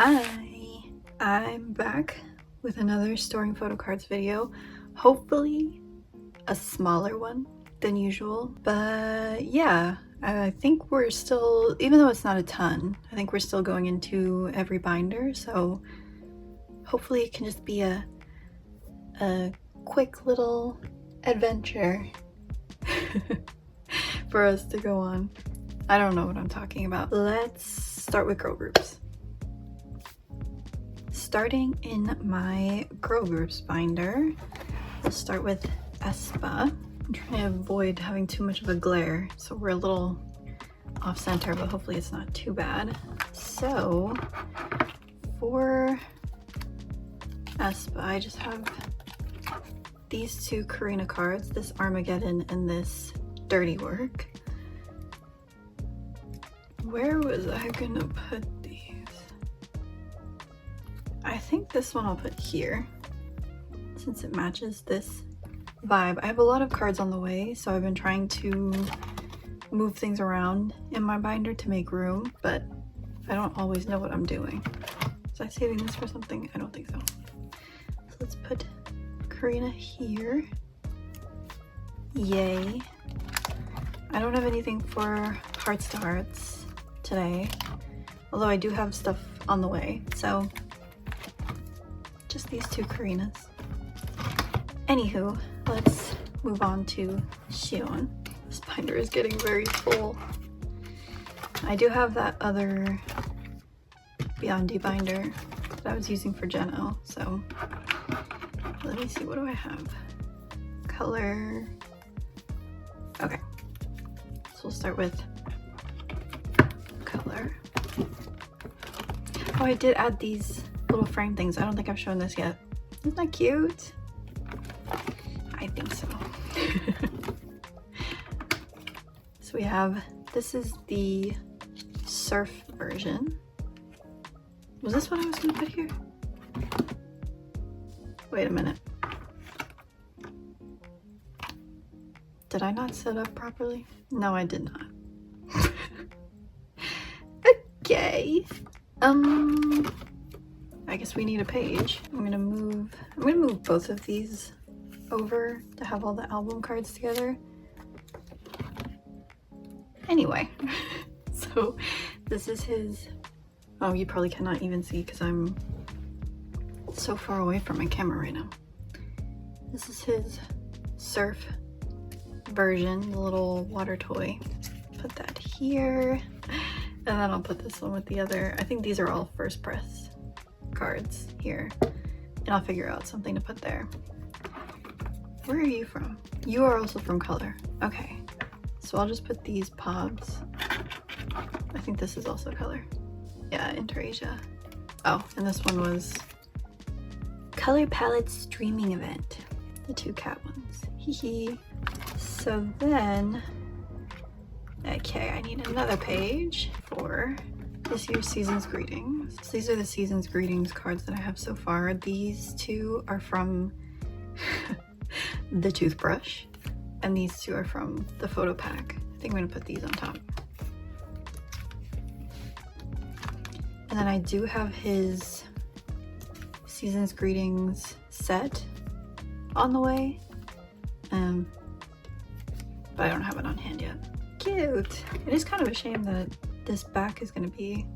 Hi, I'm back with another storing photo cards video. Hopefully a smaller one than usual, but yeah, I think we're still, even though it's not a ton, I think we're still going into every binder, so hopefully it can just be a quick little adventure for us to go on. I don't know what I'm talking about. Let's start with girl groups. Starting in my girl groups binder, we'll start with aespa. I'm trying to avoid having too much of a glare, so we're a little off center, but hopefully it's not too bad. So for aespa, I just have these two Karina cards, this Armageddon and this Dirty Work. Where was I gonna put these? I think this one I'll put here since it matches this vibe. I have a lot of cards on the way, so I've been trying to move things around in my binder to make room, but I don't always know what I'm doing. Was I saving this for something? I don't think so. So let's put Karina here. Yay. I don't have anything for Hearts to Hearts today, although I do have stuff on the way, so just these two Karinas. Anywho, let's move on to Shion. This binder is getting very full. I do have that other Beyond D binder that I was using for Jeno, so let me see, what do I have? Color. Okay, so we'll start with color. Oh, I did add these little frame things. I don't think I've shown this yet. Isn't that cute? I think so. So we have, this is the surf version. Was this what I was gonna put here? Wait a minute. Did I not set up properly? No, I did not. Okay. I guess we need a page. I'm gonna move both of these over to have all the album cards together. Anyway, so this is his, oh, you probably cannot even see because I'm so far away from my camera right now. This is his surf version, the little water toy. Put that here, and then I'll put this one with the other. I think these are all first press cards here, and I'll figure out something to put there. Where are you from? You are also from Color. Okay, so I'll just put these pobs. I think this is also Color. Yeah, Interasia. Oh, and this one was Color Palette streaming event, the two cat ones. Hee hee. So then, okay, I need another page for this year's Season's Greetings. So these are the Season's Greetings cards that I have so far. These two are from the toothbrush, and these two are from the photo pack. I think I'm gonna put these on top. And then I do have his Season's Greetings set on the way, but I don't have it on hand yet. Cute. It is kind of a shame that this back is going to be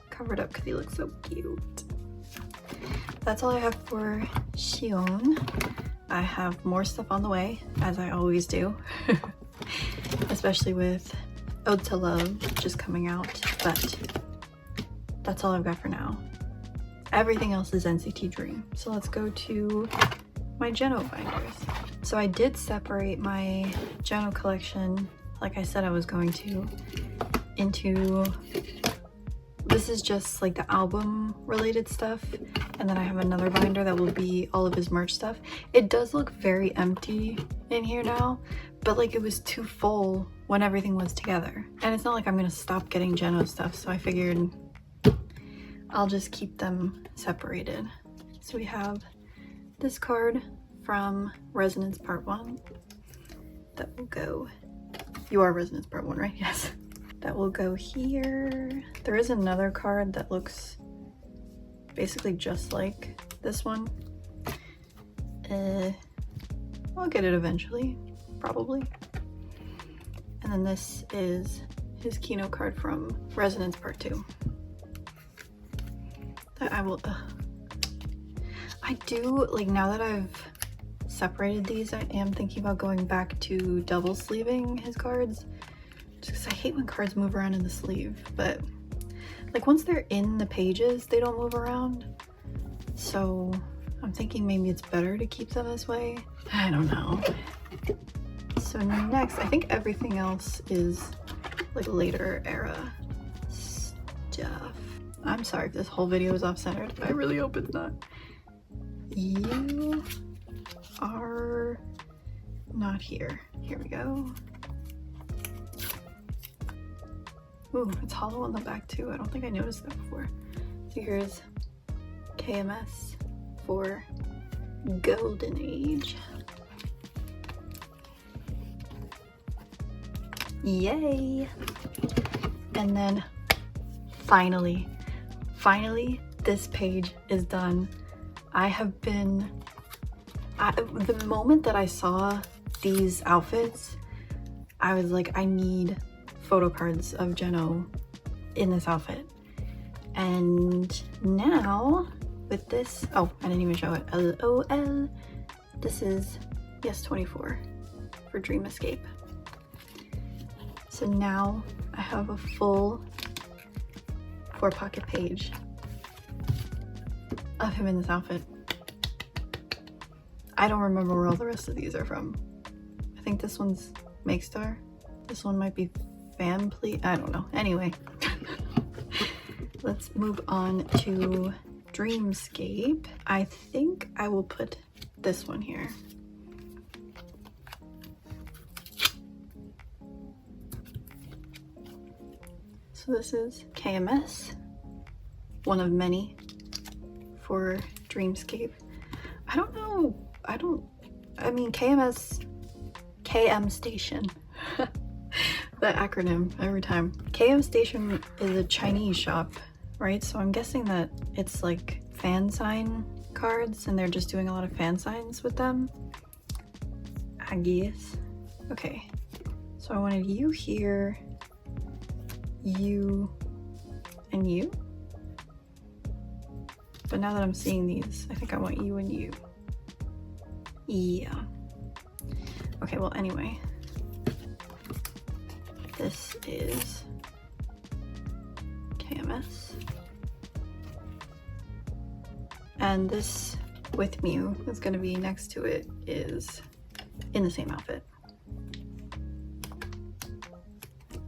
covered up because he looks so cute. That's all I have for Shion. I have more stuff on the way, as I always do, especially with Ode to Love just coming out, but that's all I've got for now. Everything else is NCT Dream. So let's go to my Jeno binders. So I did separate my Jeno collection, like I said I was going to, into, this is just like the album related stuff, and then I have another binder that will be all of his merch stuff. It does look very empty in here now, but like it was too full when everything was together. And it's not like I'm gonna stop getting Jeno stuff, so I figured I'll just keep them separated. So we have this card from Resonance Part 1 that will go, you are Resonance Part 1, right? Yes. That will go here. There is another card that looks basically just like this one. I'll get it eventually, probably. And then this is his keynote card from Resonance Part 2. That I will, I do, like, now that I've separated these, I am thinking about going back to double sleeving his cards. Just because I hate when cards move around in the sleeve, but like once they're in the pages, they don't move around. So I'm thinking maybe it's better to keep them this way. I don't know. So next, I think everything else is like later era stuff. I'm sorry if this whole video is off-centered, but I really hope it's not. You are not here. Here we go. Ooh, it's hollow on the back too. I don't think I noticed that before. So here's KMS for Golden Age. Yay! And then finally, this page is done. I have been, the moment that I saw these outfits, I was like, I need photo cards of Jeno in this outfit. And now with this, oh, I didn't even show it. LOL. This is yes 24 for Dream Escape. So now I have a full 4-pocket page of him in this outfit. I don't remember where all the rest of these are from. I think this one's Make Star. This one might be Fan Please. I don't know. Anyway, let's move on to Dreamscape. I think I will put this one here. So this is KMS, one of many for Dreamscape. I don't know. I mean, KMS, KM Station. That acronym every time. KM Station is a Chinese shop, right? So I'm guessing that it's like fan sign cards and they're just doing a lot of fan signs with them, I guess. Okay, so I wanted you here, you, and you. But now that I'm seeing these, I think I want you and you. Yeah. Okay, well, anyway. This is KMS. And this with Mew is going to be next to it is in the same outfit.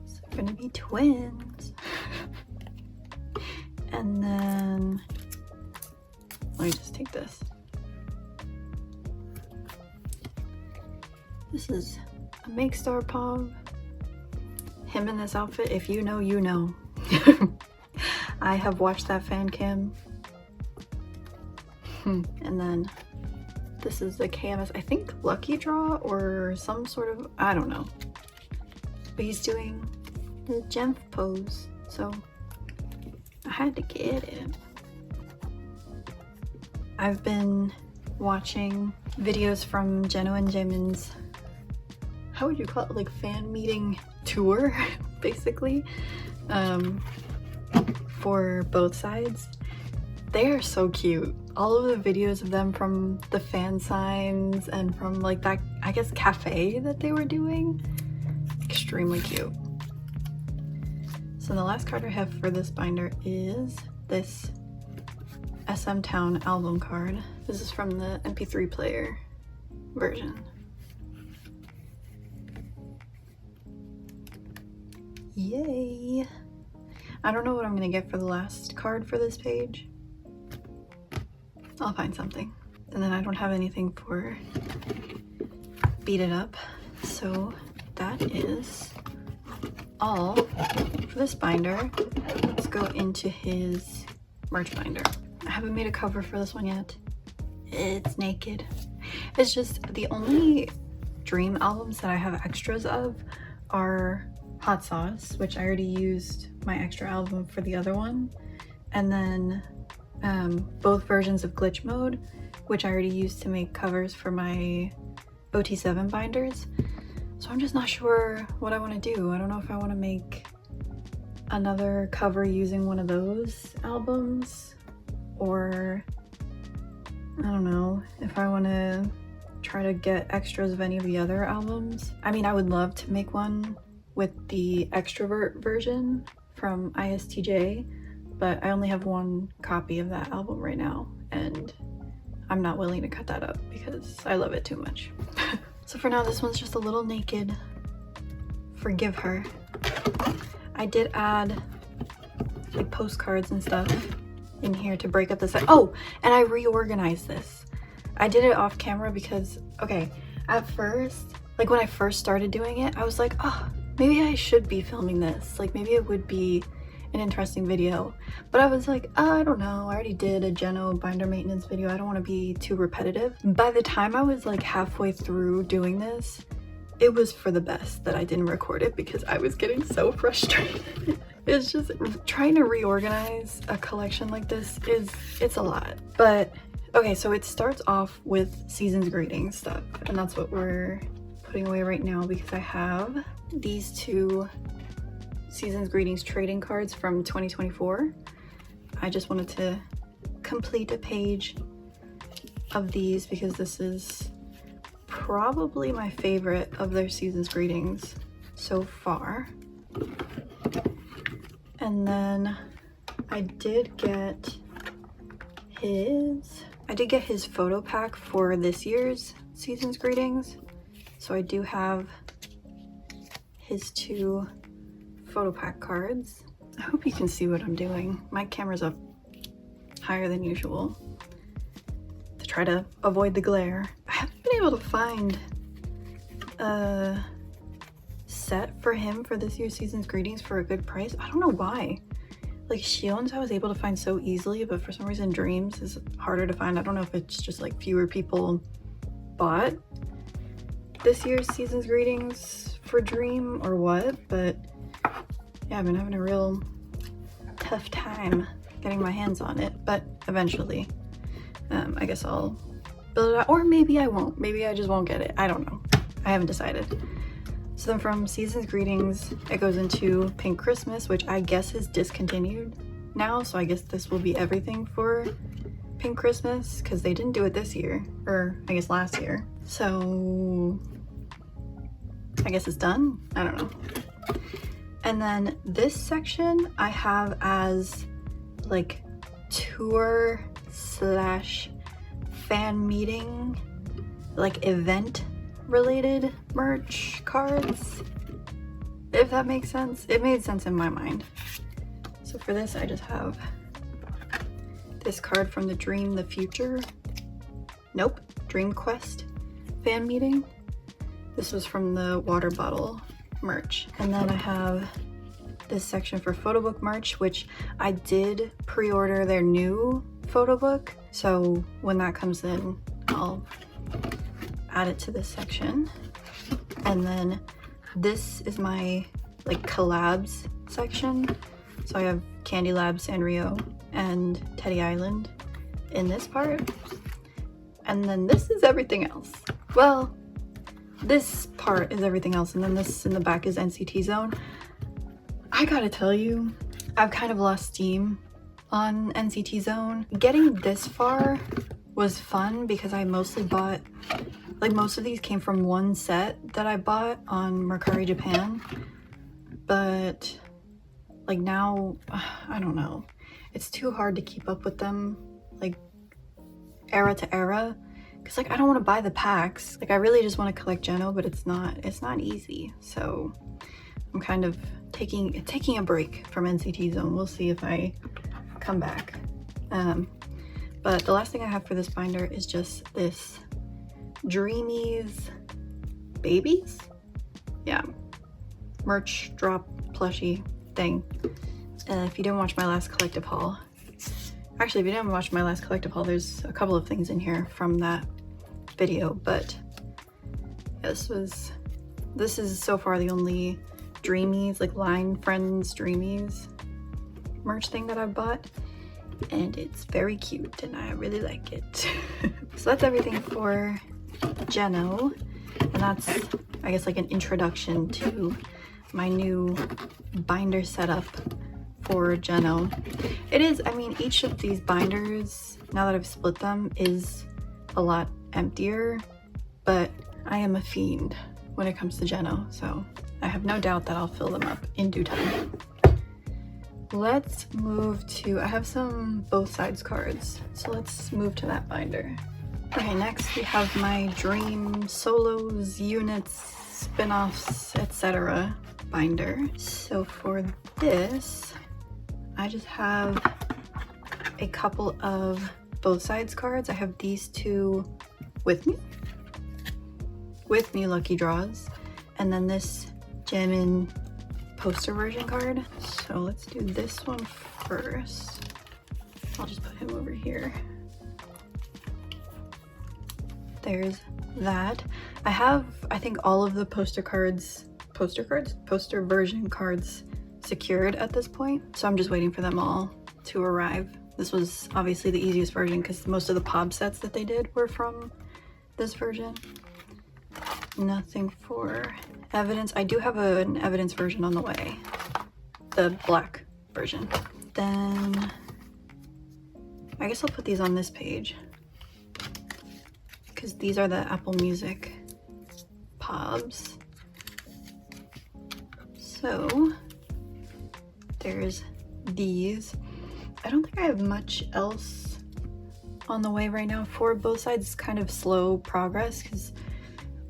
So they're going to be twins. And then let me just take this. This is a Make Star Pog. Him in this outfit, if you know, you know. I have watched that fan cam. And then this is the KMS, I think Lucky Draw or some sort of, I don't know. But he's doing the gem pose, so I had to get it. I've been watching videos from jnjm's, how would you call it, like fan meeting tour, basically, for both sides. They are so cute. All of the videos of them from the fan signs and from like that, I guess, cafe that they were doing, extremely cute. So the last card I have for this binder is this SM Town album card. This is from the MP3 player version. Yay! I don't know what I'm gonna get for the last card for this page. I'll find something. And then I don't have anything for Beat It Up. So that is all for this binder. Let's go into his merch binder. I haven't made a cover for this one yet. It's naked. It's just the only Dream albums that I have extras of are Hot Sauce, which I already used my extra album for the other one, and then both versions of glitch mode, which I already used to make covers for my OT7 binders. So I'm just not sure what I want to do. I don't know if I want to make another cover using one of those albums, or I don't know if I want to try to get extras of any of the other albums. I mean, I would love to make one with the extrovert version from ISTJ, but I only have one copy of that album right now, and I'm not willing to cut that up because I love it too much. So for now, this one's just a little naked. Forgive her. I did add like postcards and stuff in here to break up the set. Oh, and I reorganized this. I did it off camera because, okay, at first, like when I first started doing it, I was like, oh, maybe I should be filming this. Like maybe it would be an interesting video. But I was like, oh, I don't know. I already did a Jeno binder maintenance video. I don't want to be too repetitive. By the time I was like halfway through doing this, it was for the best that I didn't record it because I was getting so frustrated. It's just trying to reorganize a collection like this it's a lot. But okay, so it starts off with season's greetings stuff, and that's what we're putting away right now because I have these two season's greetings trading cards from 2024. I just wanted to complete a page of these because this is probably my favorite of their season's greetings so far. And then I did get his photo pack for this year's season's greetings. So I do have his two photo pack cards. I hope you can see what I'm doing. My camera's up higher than usual to try to avoid the glare. I haven't been able to find a set for him for this year's season's greetings for a good price. I don't know why. Like Shion's I was able to find so easily, but for some reason Dreams is harder to find. I don't know if it's just like fewer people bought this year's season's greetings for Dream or what, but yeah, I've been having a real tough time getting my hands on it, but eventually I guess I'll build it out, or maybe I won't. Maybe I just won't get it. I don't know. I haven't decided. So then from season's greetings, it goes into Pink Christmas, which I guess is discontinued now, so I guess this will be everything for Pink Christmas because they didn't do it this year, or I guess last year. So I guess it's done. I don't know. And then this section I have as like tour slash fan meeting, like event related merch cards, if that makes sense. It made sense in my mind. So for this I just have this card from the Dream the Future, Dream Quest fan meeting. This was from the water bottle merch. And then I have this section for photo book merch, which I did pre-order their new photo book, so when that comes in I'll add it to this section. And then this is my like collabs section, so I have Candy Lab, Sanrio, and Teddy Island in this part, and then this is everything else. Well, this part is everything else, and then this in the back is NCT Zone. I gotta tell you, I've kind of lost steam on NCT Zone. Getting this far was fun because I mostly bought, like most of these came from one set that I bought on Mercari Japan, but like now, I don't know. It's too hard to keep up with them like era to era. Cause like I don't want to buy the packs. Like I really just want to collect Jeno, but it's not easy. So I'm kind of taking a break from NCT Zone. We'll see if I come back. But the last thing I have for this binder is just this Dreamies Babies? Yeah, merch drop plushie thing. If you didn't watch my last collective haul, actually if you didn't watch my last collective haul, there's a couple of things in here from that video, but yeah, this is so far the only Dreamies, like Line Friends Dreamies merch thing that I've bought. and it's very cute and I really like it. So that's everything for Jeno, and that's, I guess, like an introduction to my new binder setup for Jeno. It is, I mean, each of these binders, now that I've split them, is a lot emptier, but I am a fiend when it comes to Jeno, so I have no doubt that I'll fill them up in due time. Let's move to, I have some both sides cards, so let's move to that binder. Okay, next we have my dream solos, units, spin-offs, etc. binder. So for this, I just have a couple of both sides cards. I have these two with me lucky draws, and then this jnjm poster version card. So let's do this one first. I'll just put him over here. There's that. I have, I think, all of the poster version cards secured at this point, so I'm just waiting for them all to arrive. This was obviously the easiest version because most of the POB sets that they did were from this version. Nothing for evidence. I do have an evidence version on the way, the black version. Then I guess I'll put these on this page because these are the Apple Music POBs. So there's these. I don't think I have much else on the way right now for both sides. It's kind of slow progress because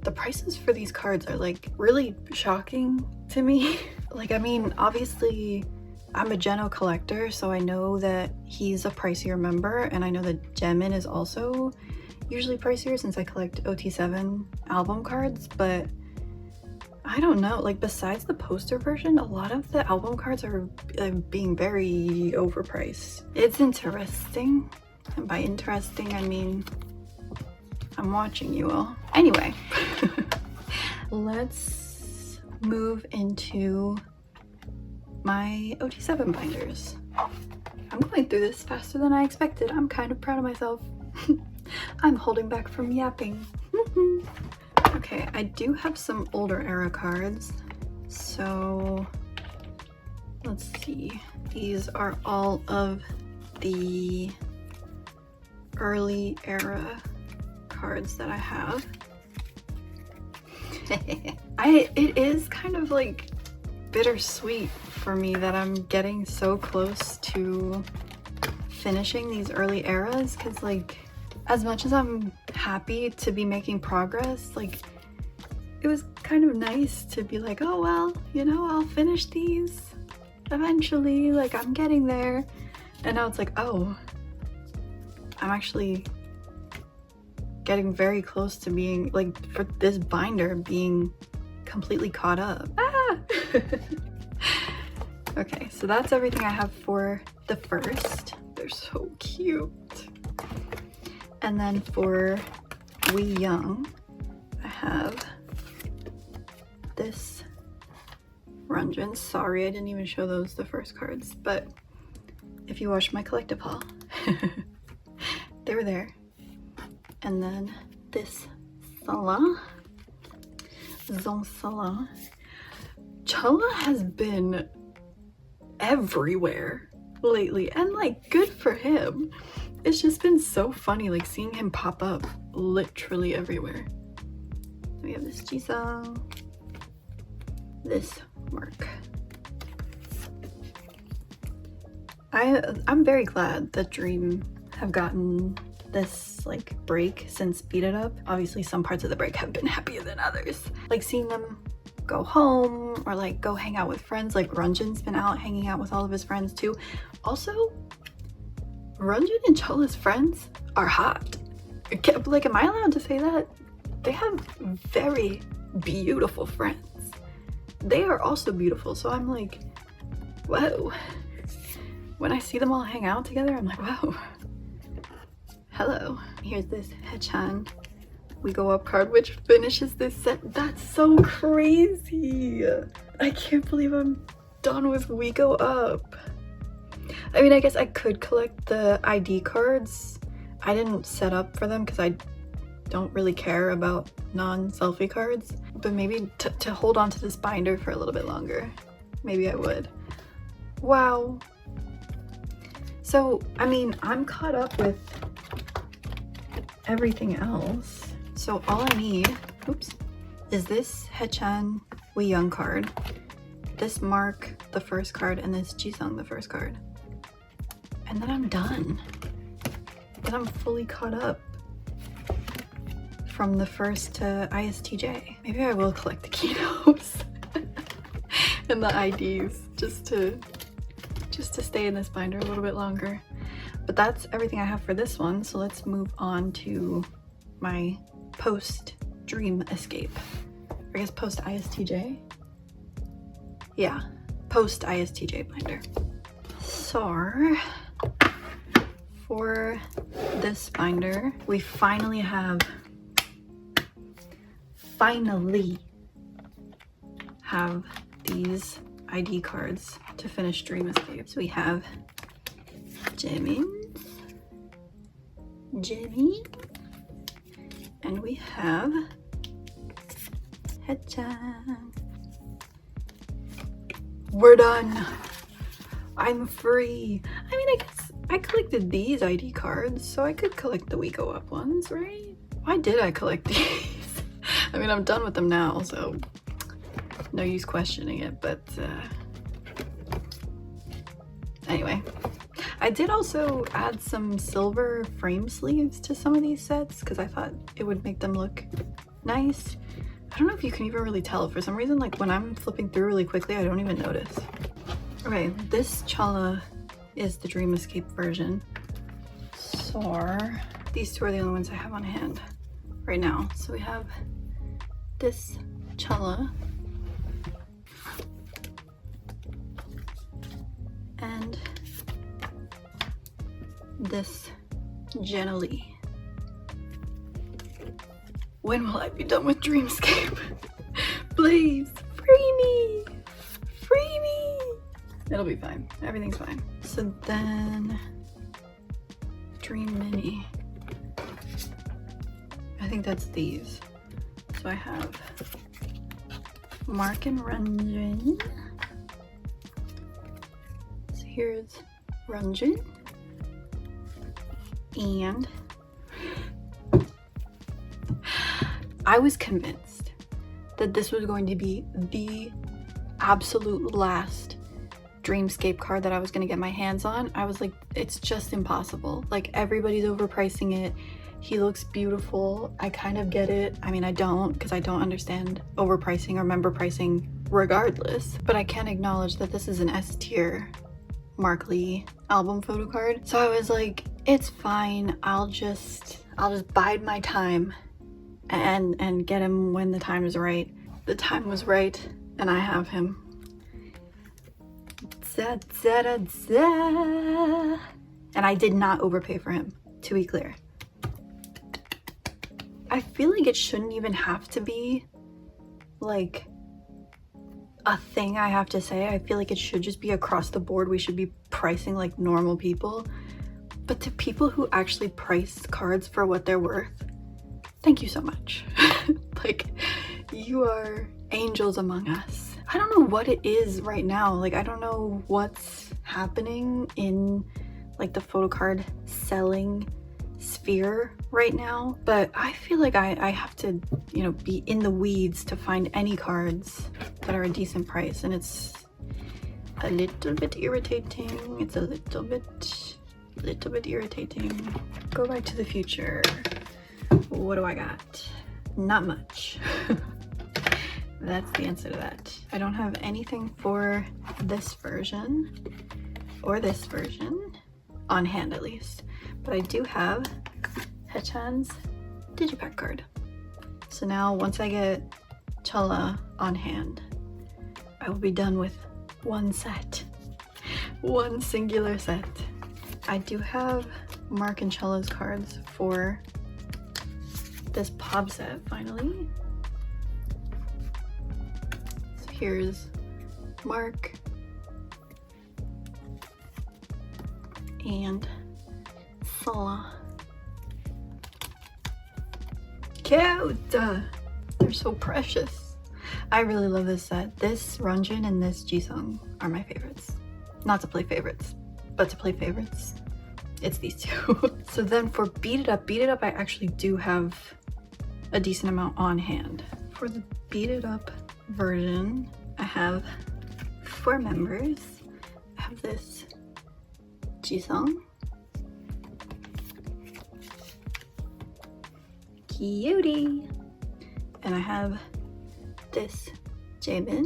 the prices for these cards are like really shocking to me. Like, I mean, obviously I'm a Jeno collector, so I know that he's a pricier member, and I know that Jimin is also usually pricier since I collect OT7 album cards, but I don't know, like besides the poster version, a lot of the album cards are being very overpriced. It's interesting, and by interesting I mean I'm watching you all. Anyway, let's move into my OT7 binders. I'm going through this faster than I expected. I'm kind of proud of myself. I'm holding back from yapping. Okay, I do have some older era cards, so let's see. These are all of the early era cards that I have. It is kind of like bittersweet for me that I'm getting so close to finishing these early eras, because like as much as I'm happy to be making progress, like it was kind of nice to be like, oh well, you know, I'll finish these eventually, like I'm getting there. And now it's like, oh, I'm actually getting very close to being like, for this binder being completely caught up. Ah! Okay, so that's everything I have for the first. They're so cute. And then for We Young, I have this Runjin. Sorry, I didn't even show those the first cards, but if you watched my collective haul, they were there. And then this Sala, Zong Sala. Chola has been everywhere lately, and like good for him. It's just been so funny, like seeing him pop up literally everywhere. We have this Jisung, this Mark. I'm very glad that Dream have gotten this like break since Beat It Up. Obviously some parts of the break have been happier than others. Like seeing them go home or like go hang out with friends. Like Runjin's been out hanging out with all of his friends too. Also, Runjin and Chola's friends are hot. Like, am I allowed to say that? They have very beautiful friends. They are also beautiful, so I'm like, whoa. When I see them all hang out together, I'm like, whoa. Hello. Here's this Hechan We Go Up card, which finishes this set. That's so crazy. I can't believe I'm done with We Go Up. I mean, I guess I could collect the ID cards. I didn't set up for them because I don't really care about non-selfie cards, but maybe to hold on to this binder for a little bit longer, maybe I would. Wow. So, I mean, I'm caught up with everything else. So all I need, oops, is this Haechan Weyoung card, this Mark the first card, and this Jisung the first card. And then I'm done. Then I'm fully caught up from the first to ISTJ. Maybe I will collect the keynotes and the IDs just to stay in this binder a little bit longer. But that's everything I have for this one. So let's move on to my post dream escape. I guess post ISTJ. Yeah, post ISTJ binder. So for this binder, we finally have these ID cards to finish Dream Escape. So we have Jimmy, and we have Haechan. We're done. I'm free. I mean, I guess I collected these ID cards, so I could collect the We Go Up ones, right? Why did I collect these? I mean, I'm done with them now, so no use questioning it, but anyway. I did also add some silver frame sleeves to some of these sets because I thought it would make them look nice. I don't know if you can even really tell. For some reason, like when I'm flipping through really quickly, I don't even notice. Okay, this Chala is the Dream Escape version. So these two are the only ones I have on hand right now. So we have this Chala and this Jeno. When will I be done with Dreamscape? Please, free me! Free me! It'll be fine. Everything's fine. So then, Dream Mini. I think that's these. So I have Mark and Ranjin. So here's Ranjin. And I was convinced that this was going to be the absolute last Dreamscape card that I was going to get my hands on. I was like, it's just impossible. Like, everybody's overpricing it. He looks beautiful. I kind of get it. I mean, I don't, because I don't understand overpricing or member pricing regardless. But I can acknowledge that this is an S tier Mark Lee album photo card. So I was like, it's fine. I'll just bide my time and get him when the time is right. The time was right, and I have him. Da, da, da, da. And I did not overpay for him, to be clear. I feel like it shouldn't even have to be like a thing I have to say. I feel like it should just be across the board. We should be pricing like normal people. But to people who actually price cards for what they're worth, thank you so much. Like, you are angels among us. I don't know what it is right now. Like, I don't know what's happening in like the photo card selling sphere right now, but I feel like I have to, you know, be in the weeds to find any cards that are a decent price, and it's a little bit irritating. It's a little bit irritating. Go Back to the Future. What do I got? Not much. That's the answer to that. I don't have anything for this version or this version on hand, at least, but I do have Haechan's Digipack card. So now once I get Chala on hand, I will be done with one set, one singular set. I do have Mark and Chala's cards for this pop set finally. So here's Mark, and Sala. Cute! They're so precious. I really love this set. This Runjin and this Jisung are my favorites. Not to play favorites, but to play favorites, it's these two. So then for Beat It Up, I actually do have a decent amount on hand. For the Beat It Up version, I have 4 members. I have this Jisung, cutie, and I have this Jamin,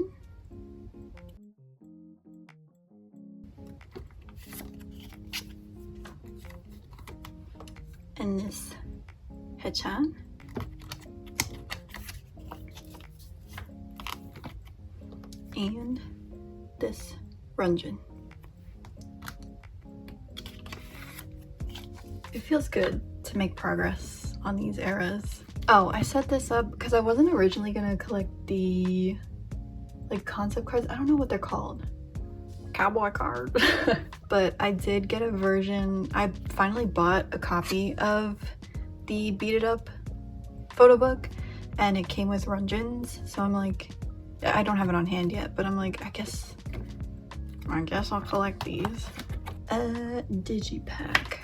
and this Haechan, and this Runjin. It feels good to make progress on these eras. Oh, I set this up because I wasn't originally gonna collect the like concept cards. I don't know what they're called. Cowboy card. But I did get a version. I finally bought a copy of the Beat It Up photo book and it came with Runjins. So I'm like, I don't have it on hand yet, but I'm like, I guess I'll collect these. Digipack.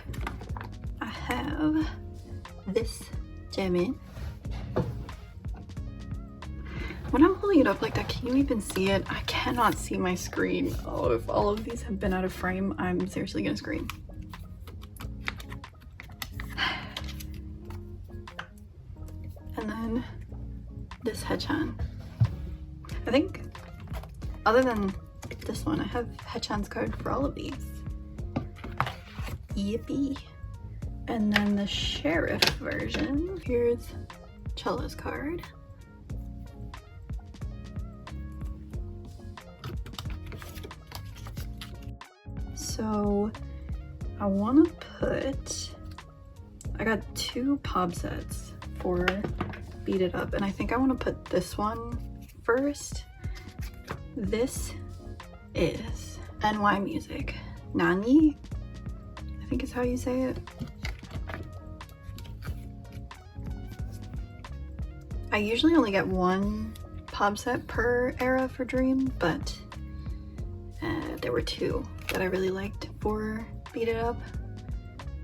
I have this Jamin. When I'm holding it up like that, can you even see it? I cannot see my screen. Oh, if all of these have been out of frame, I'm seriously gonna scream. And then this Haechan. I think, other than this one, I have Haechan's card for all of these. Yippee. And then the Sheriff version. Here's Chella's card. So I want to put, I got 2 pop sets for Beat It Up, and I think I want to put this one first. This is NY Music. Nani? I think is how you say it. I usually only get 1 pop set per era for Dream, but there were 2 that I really liked for Beat It Up.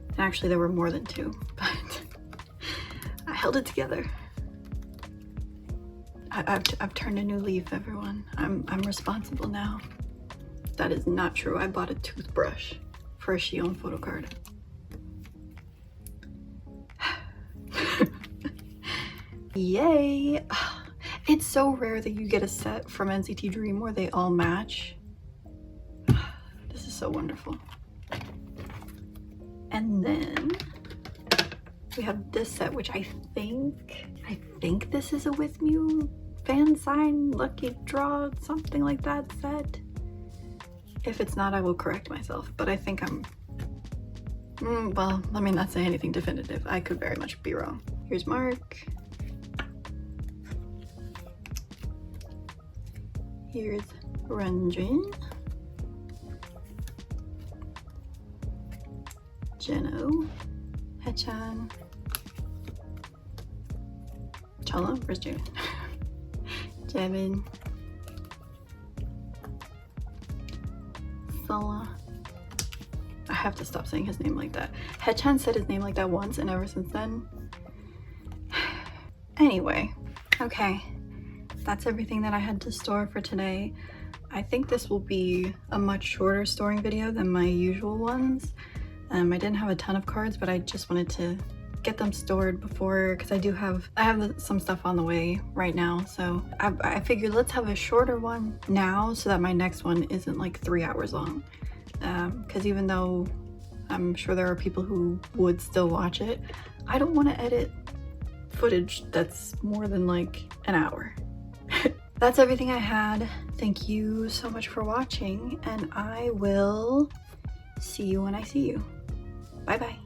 And actually there were more than 2, but I held it together. I've turned a new leaf, everyone. I'm responsible now. That is not true. I bought a toothbrush for a Shion photo card. Yay! It's so rare that you get a set from NCT Dream where they all match. This is so wonderful. And then we have this set, which I think this is a With Mew fan sign, lucky draw, something like that set. If it's not, I will correct myself, but I think I'm, well, let me not say anything definitive. I could very much be wrong. Here's Mark. Here's Runjin. Jeno. Haechan. Chala? Where's Jamin? Jamin. Sala. I have to stop saying his name like that. Haechan said his name like that once, and ever since then. Anyway, okay. That's everything that I had to store for today. I think this will be a much shorter storing video than my usual ones. I didn't have a ton of cards, but I just wanted to get them stored before, because I have some stuff on the way right now. So I figured let's have a shorter one now so that my next one isn't like 3 hours long. Because even though I'm sure there are people who would still watch it, I don't want to edit footage that's more than like an hour. That's everything I had. Thank you so much for watching, and I will see you when I see you. Bye bye.